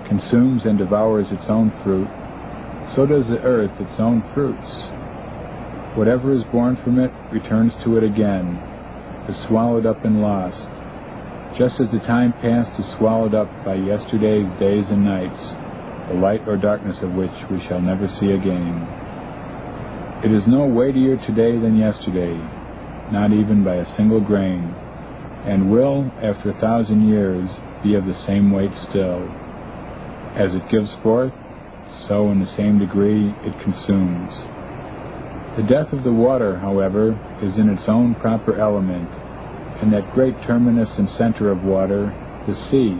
consumes and devours its own fruit, so does the earth its own fruits. Whatever is born from it returns to it again, is swallowed up and lost, just as the time past is swallowed up by yesterday's days and nights, the light or darkness of which we shall never see again. It is no weightier today than yesterday, not even by a single grain, and will, after 1,000 years, be of the same weight still. As it gives forth, so in the same degree it consumes. The death of the water, however, is in its own proper element, in that great terminus and center of water, the sea,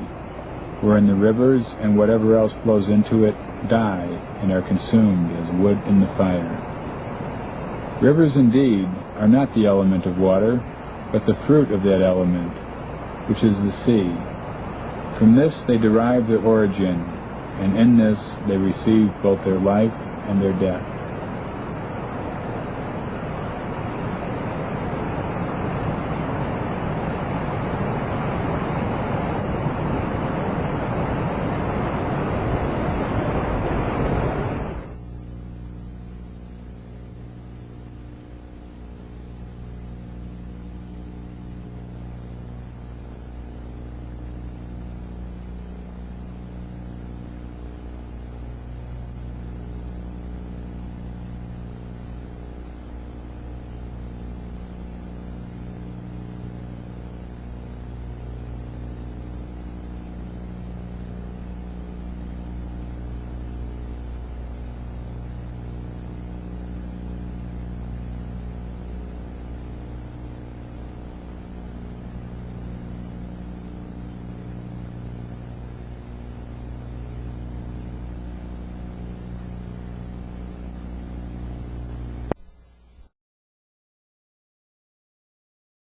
wherein the rivers and whatever else flows into it die and are consumed as wood in the fire. Rivers, indeed, are not the element of water, but the fruit of that element, which is the sea. From this they derive their origin, and in this they receive both their life and their death.